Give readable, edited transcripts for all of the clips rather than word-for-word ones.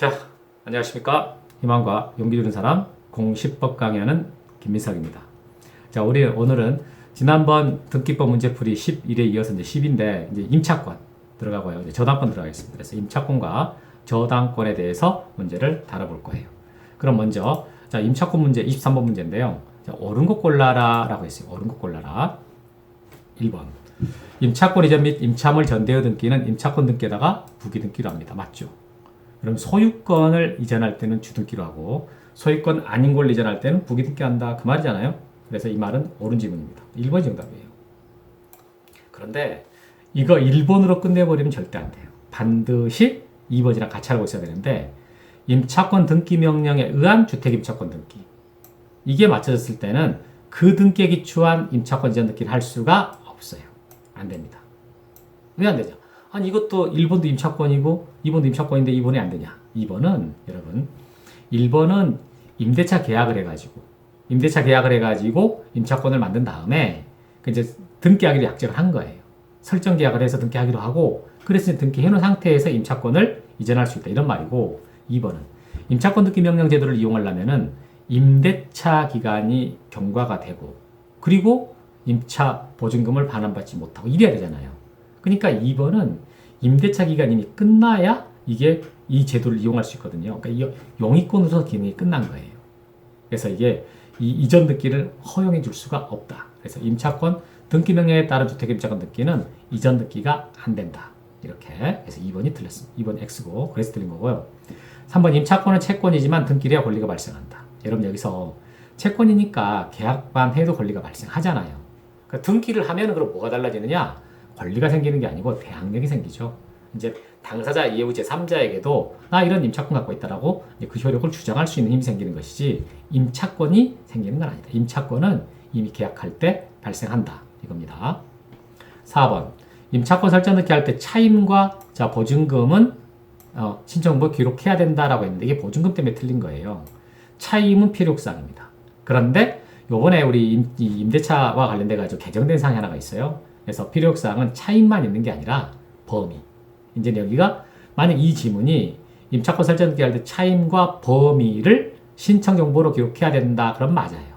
자, 안녕하십니까. 희망과 용기 주는 사람 공시법 강의하는 김민석입니다. 자, 우리 오늘은 지난번 등기법 문제풀이 11에 이어서 이제 10인데 이제 임차권 들어가고요. 이제 저당권 들어가겠습니다. 그래서 임차권과 저당권에 대해서 문제를 다뤄볼 거예요. 그럼 먼저 자, 임차권 문제 23번 문제인데요. 자, 옳은 것 골라라 라고 했어요. 옳은 것 골라라. 1번. 임차권 이전 및 임차물 전대의 등기는 임차권 등기에다가 부기 등기로 합니다. 맞죠? 그럼 소유권을 이전할 때는 주등기로 하고 소유권 아닌 걸 이전할 때는 부기 등기한다. 그 말이잖아요. 그래서 이 말은 옳은 지문입니다. 1번이 정답이에요. 그런데 이거 1번으로 끝내버리면 절대 안 돼요. 반드시 2번이랑 같이 알고 있어야 되는데 임차권 등기 명령에 의한 주택임차권 등기 이게 맞춰졌을 때는 그 등기에 기초한 임차권 이전 등기를 할 수가 없어요. 안 됩니다. 왜 안 되죠? 아니 이것도 1번도 임차권이고 2번도 임차권인데 2번이 안 되냐? 2번은 여러분 1번은 임대차 계약을 해가지고 임차권을 만든 다음에 그 이제 등기하기로 약정을 한 거예요. 설정 계약을 해서 등기하기로 하고 그래서 등기해 놓은 상태에서 임차권을 이전할 수 있다 이런 말이고 2번은 임차권 등기 명령 제도를 이용하려면은 임대차 기간이 경과가 되고 그리고 임차 보증금을 반환받지 못하고 이래야 되잖아요. 그러니까 2번은 임대차 기간이 이미 끝나야 이게 이 제도를 이용할 수 있거든요. 그러니까 이 용의권으로서 기능이 끝난 거예요. 그래서 이게 이 이전 등기를 허용해 줄 수가 없다. 그래서 임차권 등기 명령에 따른 주택임차권 등기는 이전 등기가 안 된다. 이렇게 그래서 2번이 틀렸습니다. 2번 X고 그래서 틀린 거고요. 3번 임차권은 채권이지만 등기를 해야 권리가 발생한다. 여러분 여기서 채권이니까 계약만 해도 권리가 발생하잖아요. 그러니까 등기를 하면 그럼 뭐가 달라지느냐? 권리가 생기는 게 아니고 대항력이 생기죠. 이제 당사자 이해부 제3자에게도 나 이런 임차권 갖고 있다라고 그 효력을 주장할 수 있는 힘이 생기는 것이지 임차권이 생기는 건 아니다. 임차권은 이미 계약할 때 발생한다. 이겁니다. 4번 임차권 설정 등기 할 때 차임과 자 보증금은 신청부 기록해야 된다라고 했는데 이게 보증금 때문에 틀린 거예요. 차임은 필요사항입니다. 그런데 요번에 우리 임대차와 관련돼 가지고 개정된 사항이 하나가 있어요. 그래서 필요사항은 차임만 있는 게 아니라 범위. 이제 여기가 만약 이 지문이 임차권 설정 등기 할 때 차임과 범위를 신청 정보로 기록해야 된다. 그럼 맞아요.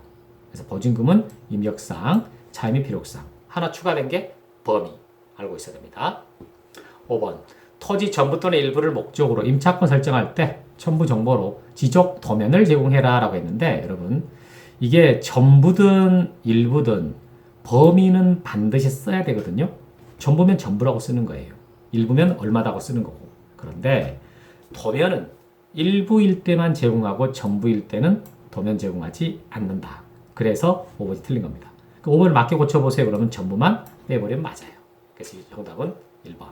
그래서 보증금은 입력사항, 차임이 필요사항. 하나 추가된 게 범위. 알고 있어야 됩니다. 5번. 토지 전부 또는 일부를 목적으로 임차권 설정할 때 첨부 정보로 지적 도면을 제공해라 라고 했는데 여러분 이게 전부든 일부든 범위는 반드시 써야 되거든요. 전부면 전부라고 쓰는 거예요. 일부면 얼마다고 쓰는 거고. 그런데 도면은 일부일 때만 제공하고 전부일 때는 도면 제공하지 않는다. 그래서 5번이 틀린 겁니다. 그 5번을 맞게 고쳐보세요. 그러면 전부만 빼버리면 맞아요. 그래서 정답은 1번.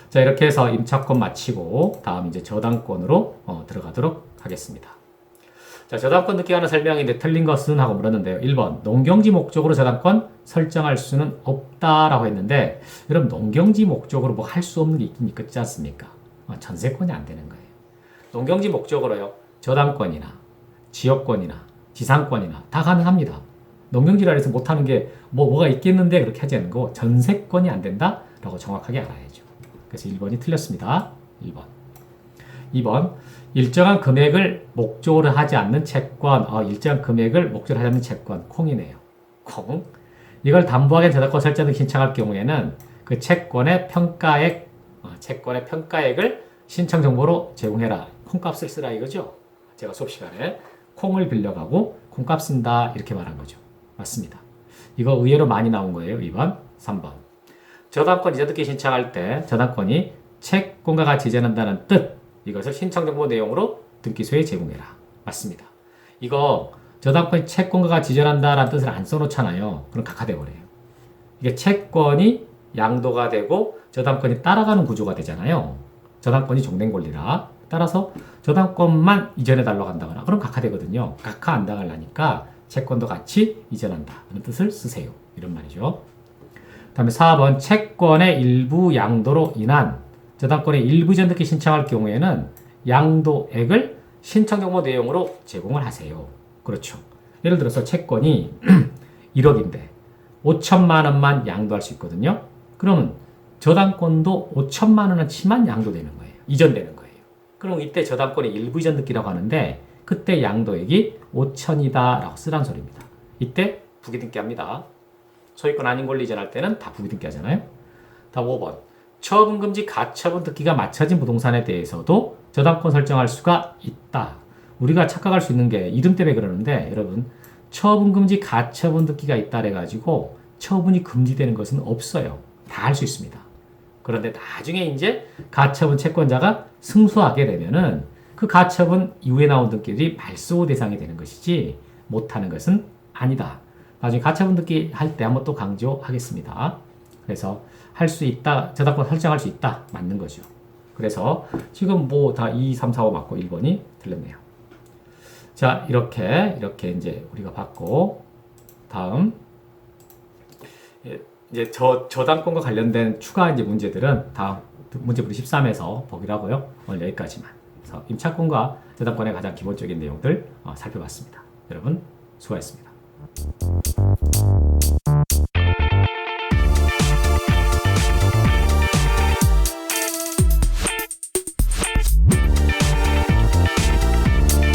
자, 이렇게 해서 임차권 마치고 다음 이제 저당권으로 들어가도록 하겠습니다. 자, 저당권 등기 관한 설명인데 틀린 것은 하고 물었는데요. 1번 농경지 목적으로 저당권 설정할 수는 없다라고 했는데 여러분 농경지 목적으로 뭐 할 수 없는 게 있지 않습니까? 전세권이 안 되는 거예요. 농경지 목적으로요. 저당권이나 지역권이나 지상권이나 다 가능합니다. 농경지라 해서 못하는 게 뭐가 있겠는데 그렇게 하지 않는 거 전세권이 안 된다라고 정확하게 알아야죠. 그래서 1번이 틀렸습니다. 1번. 2번 일정한 금액을 목적으로 하지 않는 채권 일정한 금액을 목적으로 하지 않는 채권 콩이네요. 콩. 이걸 담보하게 저당권 설정 등 신청할 경우에는 그 채권의 평가액을 신청 정보로 제공해라. 콩값을 쓰라 이거죠. 제가 수업 시간에 콩을 빌려가고 콩값 쓴다 이렇게 말한 거죠. 맞습니다. 이거 의외로 많이 나온 거예요. 2번, 3번. 저당권 이전 등기 신청할 때 저당권이 채권과 같이 이전한다는 뜻 이것을 신청 정보 내용으로 등기소에 제공해라. 맞습니다. 이거 저당권이 채권과 같이 이전한다라는 뜻을 안 써놓잖아요. 그럼 각하돼 버려요. 이게 채권이 양도가 되고 저당권이 따라가는 구조가 되잖아요. 저당권이 종된 권리라. 따라서 저당권만 이전해 달라고 한다거나 그럼 각하되거든요. 각하 안 당하려니까 채권도 같이 이전한다. 그런 뜻을 쓰세요. 이런 말이죠. 다음에 4번 채권의 일부 양도로 인한 저당권의 일부 이전 등기 신청할 경우에는 양도액을 신청 정보 내용으로 제공을 하세요. 그렇죠. 예를 들어서 채권이 1억인데 5천만 원만 양도할 수 있거든요. 그러면 저당권도 5천만 원어치만 양도되는 거예요. 이전되는 거예요. 그럼 이때 저당권의 일부 이전 등기라고 하는데 그때 양도액이 5천이다 라고 쓰란 소리입니다. 이때 부기등기 합니다. 소유권 아닌 권리 이전할 때는 다 부기등기 하잖아요. 다음 5번. 처분금지 가처분 등기가 맞춰진 부동산에 대해서도 저당권 설정할 수가 있다. 우리가 착각할 수 있는 게 이름 때문에 그러는데 여러분 처분금지 가처분 등기가 있다 그래가지고 처분이 금지되는 것은 없어요. 다 할 수 있습니다. 그런데 나중에 이제 가처분 채권자가 승소하게 되면은 그 가처분 이후에 나온 등기들이 말소 대상이 되는 것이지 못하는 것은 아니다. 나중에 가처분 등기 할 때 한번 또 강조하겠습니다. 그래서 할 수 있다, 저당권 설정할 수 있다, 맞는 거죠. 그래서 지금 뭐 다 2, 3, 4, 5 맞고 1번이 틀렸네요. 자, 이렇게 이제 우리가 봤고, 다음 이제 저당권과 관련된 추가 이제 문제들은 다음 문제풀이 13에서 보기로 하고요. 오늘 여기까지만. 그래서 임차권과 저당권의 가장 기본적인 내용들 살펴봤습니다. 여러분 수고하셨습니다.